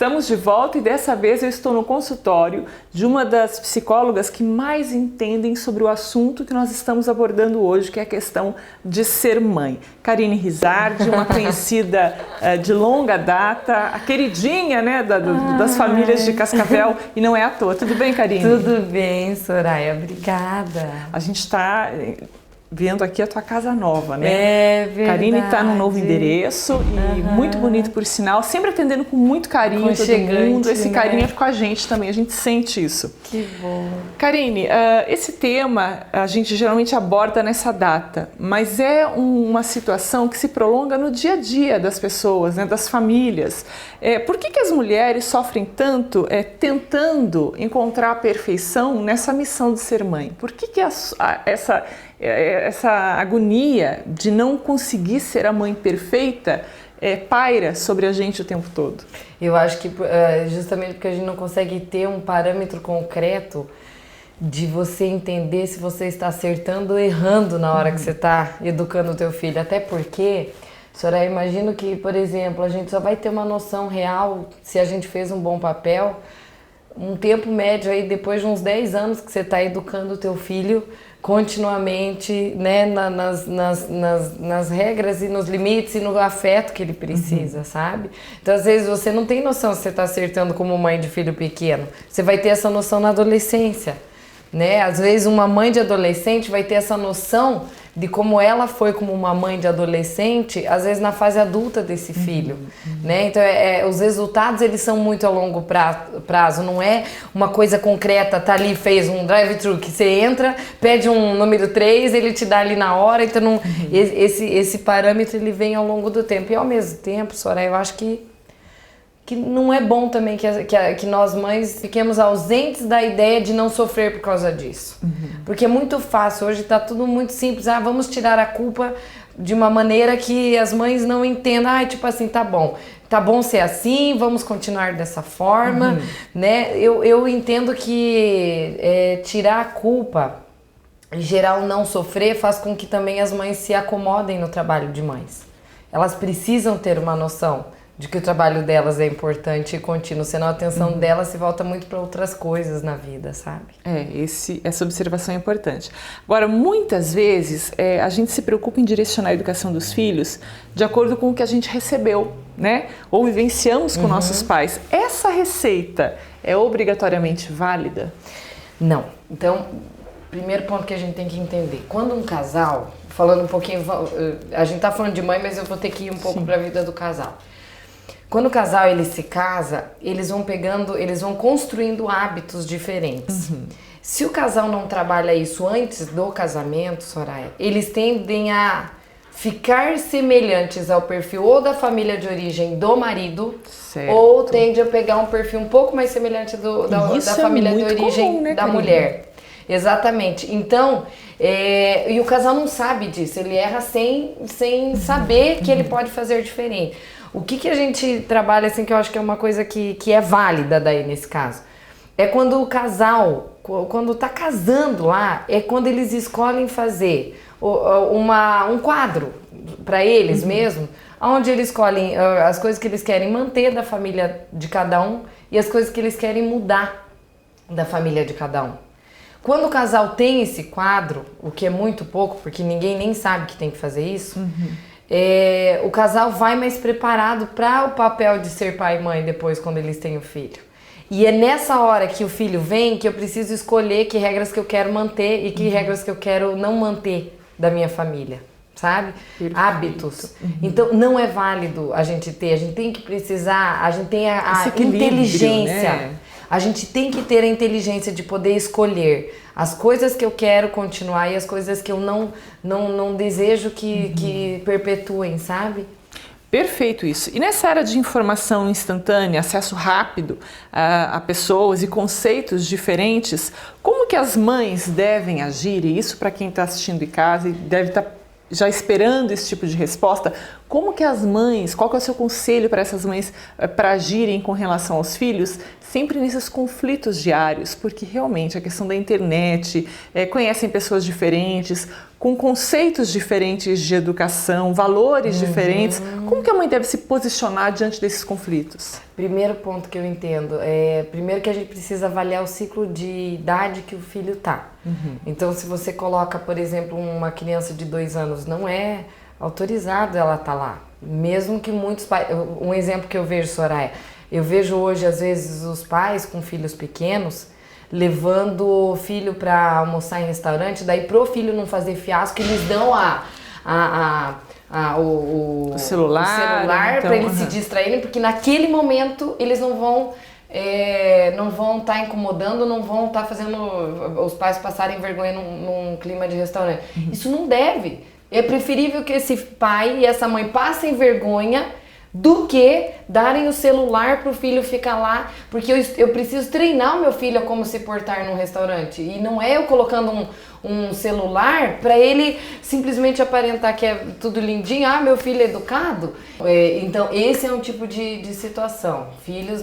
Estamos de volta e dessa vez eu estou no consultório de uma das psicólogas que mais entendem sobre o assunto que nós estamos abordando hoje, que é a questão de ser mãe. Karine Rizardi, uma conhecida de longa data, a queridinha, né, das famílias de Cascavel, e não é à toa. Tudo bem, Karine? Tudo bem, Soraya, obrigada. A gente está vendo aqui a tua casa nova, né? É verdade. Karine está no novo endereço e muito bonito por sinal, sempre atendendo com muito carinho todo mundo. Esse carinho é com a gente também, a gente sente isso. Que bom. Karine, esse tema a gente geralmente aborda nessa data, mas é uma situação que se prolonga no dia a dia das pessoas, né, das famílias. Por que as mulheres sofrem tanto tentando encontrar a perfeição nessa missão de ser mãe? Por que essa agonia de não conseguir ser a mãe perfeita paira sobre a gente o tempo todo? Eu acho que justamente porque a gente não consegue ter um parâmetro concreto de você entender se você está acertando ou errando na hora que você está educando o teu filho. Até porque, Soraya, imagino que, por exemplo, a gente só vai ter uma noção real se a gente fez um bom papel um tempo médio aí, depois de uns 10 anos que você está educando o teu filho continuamente, né, nas regras e nos limites e no afeto que ele precisa, sabe? Então, às vezes, você não tem noção se você está acertando como mãe de filho pequeno. Você vai ter essa noção na adolescência, né? Às vezes, uma mãe de adolescente vai ter essa noção de como ela foi como uma mãe de adolescente, às vezes na fase adulta desse filho, né? Então, os resultados, eles são muito a longo prazo, não é uma coisa concreta, tá ali, fez um drive-thru, que você entra, pede um número 3, ele te dá ali na hora, então não, esse parâmetro, ele vem ao longo do tempo. E ao mesmo tempo, Soraya, eu acho que não é bom também que nós mães fiquemos ausentes da ideia de não sofrer por causa disso. Porque é muito fácil, hoje tá tudo muito simples, vamos tirar a culpa de uma maneira que as mães não entendam, tipo assim, tá bom ser assim, vamos continuar dessa forma, né? Eu entendo que tirar a culpa, em geral não sofrer, faz com que também as mães se acomodem no trabalho de mães. Elas precisam ter uma noção de que o trabalho delas é importante e contínuo, senão a atenção delas se volta muito para outras coisas na vida, sabe? Essa observação é importante. Agora, muitas vezes a gente se preocupa em direcionar a educação dos filhos de acordo com o que a gente recebeu, né? Ou vivenciamos com nossos pais. Essa receita é obrigatoriamente válida? Não. Então, primeiro ponto que a gente tem que entender, quando um casal, falando um pouquinho, a gente tá falando de mãe, mas eu vou ter que ir um pouco para a vida do casal. Quando o casal ele se casa, eles vão construindo hábitos diferentes. Se o casal não trabalha isso antes do casamento, Soraya, eles tendem a ficar semelhantes ao perfil ou da família de origem do marido, certo, ou tende a pegar um perfil um pouco mais semelhante da família de origem comum, né, da mulher. Exatamente. Então, e o casal não sabe disso, ele erra sem saber que ele pode fazer diferente. O que a gente trabalha, assim, que eu acho que é uma coisa que é válida daí nesse caso, é quando o casal, quando tá casando lá, é quando eles escolhem fazer um quadro para eles mesmo, onde eles escolhem as coisas que eles querem manter da família de cada um e as coisas que eles querem mudar da família de cada um. Quando o casal tem esse quadro, o que é muito pouco, porque ninguém nem sabe que tem que fazer isso, o casal vai mais preparado para o papel de ser pai e mãe depois, quando eles têm o filho. E é nessa hora que o filho vem que eu preciso escolher que regras que eu quero manter e que regras que eu quero não manter da minha família, sabe? Perfeito. Hábitos. Então não é válido a gente tem que precisar, a gente tem a inteligência, né? A gente tem que ter a inteligência de poder escolher as coisas que eu quero continuar e as coisas que eu não desejo que perpetuem, sabe? Perfeito isso. E nessa era de informação instantânea, acesso rápido a pessoas e conceitos diferentes, como que as mães devem agir? E isso para quem está assistindo em casa e deve estar já esperando esse tipo de resposta. Como que as mães, qual que é o seu conselho para essas mães para agirem com relação aos filhos, sempre nesses conflitos diários? Porque realmente a questão da internet, conhecem pessoas diferentes, com conceitos diferentes de educação, valores diferentes. Como que a mãe deve se posicionar diante desses conflitos? Primeiro ponto que eu entendo primeiro que a gente precisa avaliar o ciclo de idade que o filho tá. Então, se você coloca, por exemplo, uma criança de 2 anos, não é autorizado ela tá lá. Mesmo que muitos pais... Um exemplo que eu vejo, Soraya, eu vejo hoje, às vezes, os pais com filhos pequenos levando o filho para almoçar em restaurante, daí pro filho não fazer fiasco, eles dão o celular para eles se distraírem, porque naquele momento eles não vão estar incomodando, não vão estar fazendo os pais passarem vergonha num clima de restaurante. Isso não deve. É preferível que esse pai e essa mãe passem vergonha do que darem o celular pro filho ficar lá, porque eu preciso treinar o meu filho a como se portar num restaurante, e não é eu colocando um celular para ele simplesmente aparentar que é tudo lindinho, meu filho é educado. Então esse é um tipo de situação, filhos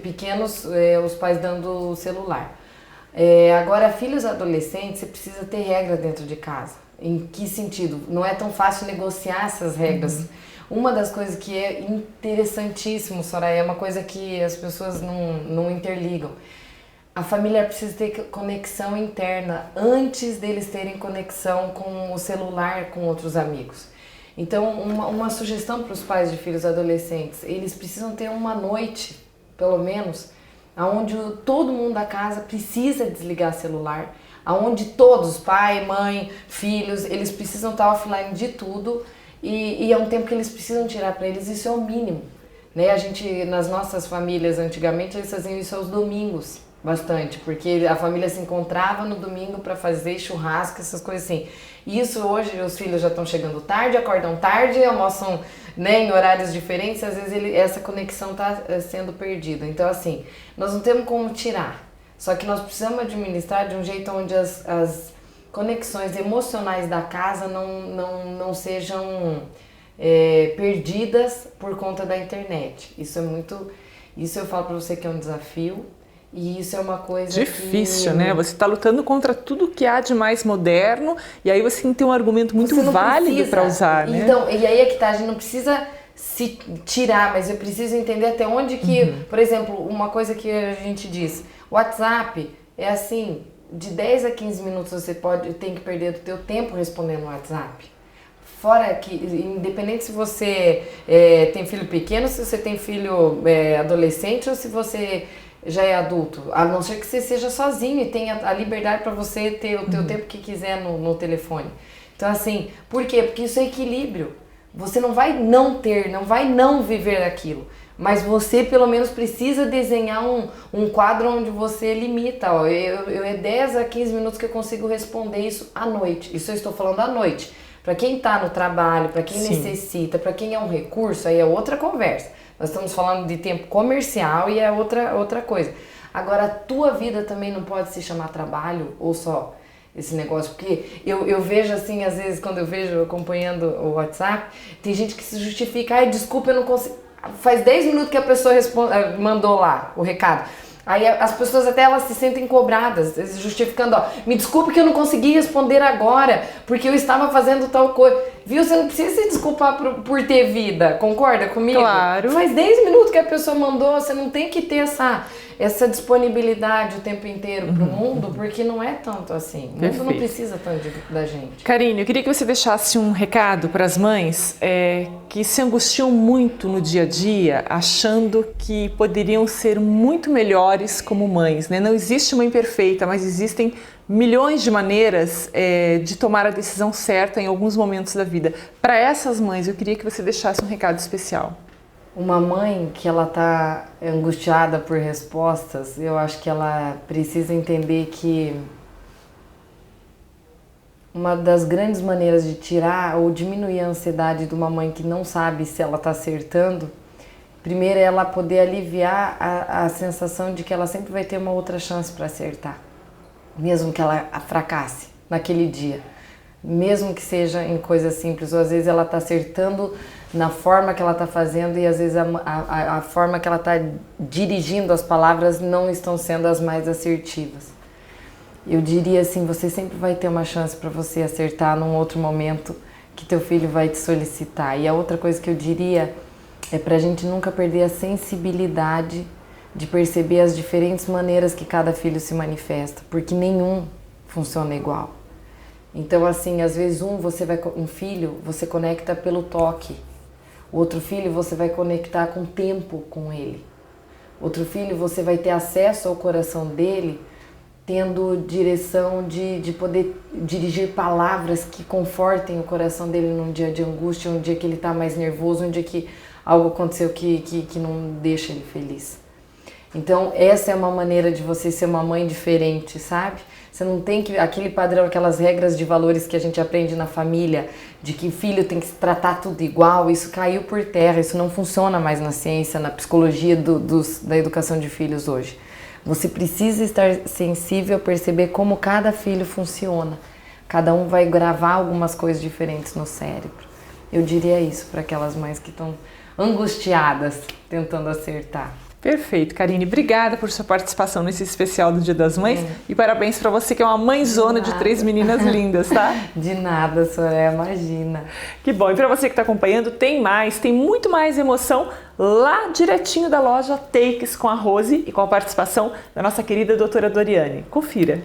pequenos, os pais dando o celular. Agora, filhos adolescentes, você precisa ter regra dentro de casa. Em que sentido? Não é tão fácil negociar essas regras. Uma das coisas que é interessantíssimo, Soraya, é uma coisa que as pessoas não interligam. A família precisa ter conexão interna antes deles terem conexão com o celular, com outros amigos. Então, uma sugestão para os pais de filhos adolescentes, eles precisam ter uma noite, pelo menos, onde todo mundo da casa precisa desligar celular, onde todos, pai, mãe, filhos, eles precisam estar offline de tudo. E é um tempo que eles precisam tirar para eles, isso é o mínimo, né? A gente, nas nossas famílias antigamente, eles faziam isso aos domingos, bastante, porque a família se encontrava no domingo para fazer churrasco, essas coisas assim. E isso hoje, os filhos já estão chegando tarde, acordam tarde, almoçam, né, em horários diferentes, às vezes essa conexão está sendo perdida. Então, assim, nós não temos como tirar, só que nós precisamos administrar de um jeito onde as conexões emocionais da casa não sejam perdidas por conta da internet. Isso eu falo para você que é um desafio, e isso é uma coisa difícil, né? Você está lutando contra tudo que há de mais moderno, e aí você tem que ter um argumento muito válido para usar, né? Então, e aí é que tá, a gente não precisa se tirar, mas eu preciso entender até onde que, por exemplo, uma coisa que a gente diz, WhatsApp é assim, de 10 a 15 minutos você tem que perder do teu tempo respondendo o WhatsApp. Fora que, independente se você tem filho pequeno, se você tem filho adolescente ou se você já é adulto, a não ser que você seja sozinho e tenha a liberdade para você ter o teu tempo que quiser no telefone. Então, assim, por quê? Porque isso é equilíbrio. Você não vai não viver aquilo. Mas você pelo menos precisa desenhar um quadro onde você limita. É 10 a 15 minutos que eu consigo responder isso à noite. Isso eu estou falando à noite. Para quem está no trabalho, para quem necessita, para quem é um recurso, aí é outra conversa. Nós estamos falando de tempo comercial e é outra coisa. Agora, a tua vida também não pode se chamar trabalho ou só esse negócio, porque eu vejo assim, às vezes, quando eu vejo acompanhando o WhatsApp, tem gente que se justifica, desculpa, eu não consigo. Faz 10 minutos que a pessoa mandou lá o recado. Aí as pessoas até elas se sentem cobradas, justificando, me desculpe que eu não consegui responder agora, porque eu estava fazendo tal coisa. Viu? Você não precisa se desculpar por ter vida, concorda comigo? Claro. Faz 10 minutos que a pessoa mandou, você não tem que ter essa disponibilidade o tempo inteiro pro mundo, porque não é tanto assim. O mundo não precisa tanto da gente. Karine, eu queria que você deixasse um recado para as mães que se angustiam muito no dia a dia, achando que poderiam ser muito melhores como mães, né? Não existe mãe perfeita, mas existem milhões de maneiras de tomar a decisão certa em alguns momentos da vida. Para essas mães, eu queria que você deixasse um recado especial. Uma mãe que ela tá angustiada por respostas, eu acho que ela precisa entender que uma das grandes maneiras de tirar ou diminuir a ansiedade de uma mãe que não sabe se ela tá acertando, primeiro é ela poder aliviar a sensação de que ela sempre vai ter uma outra chance para acertar, mesmo que ela fracasse naquele dia. Mesmo que seja em coisas simples, ou às vezes ela está acertando na forma que ela está fazendo e às vezes a forma que ela está dirigindo as palavras não estão sendo as mais assertivas. Eu diria assim, você sempre vai ter uma chance para você acertar num outro momento que teu filho vai te solicitar. E a outra coisa que eu diria é para a gente nunca perder a sensibilidade de perceber as diferentes maneiras que cada filho se manifesta, porque nenhum funciona igual. Então assim, às vezes um filho você conecta pelo toque, o outro filho você vai conectar com tempo com ele, outro filho você vai ter acesso ao coração dele tendo direção de poder dirigir palavras que confortem o coração dele num dia de angústia, um dia que ele está mais nervoso, um dia que algo aconteceu que não deixa ele feliz. Então essa é uma maneira de você ser uma mãe diferente, sabe? Você não tem que, aquele padrão, aquelas regras de valores que a gente aprende na família, de que filho tem que se tratar tudo igual, isso caiu por terra, isso não funciona mais na ciência, na psicologia da educação de filhos hoje. Você precisa estar sensível a perceber como cada filho funciona. Cada um vai gravar algumas coisas diferentes no cérebro. Eu diria isso para aquelas mães que estão angustiadas, tentando acertar. Perfeito, Karine. Obrigada por sua participação nesse especial do Dia das Mães e parabéns para você que é uma mãezona de 3 meninas lindas, tá? De nada, Soraya, imagina. Que bom. E para você que está acompanhando, tem muito mais emoção lá direitinho da loja Takes com a Rose e com a participação da nossa querida doutora Doriane. Confira.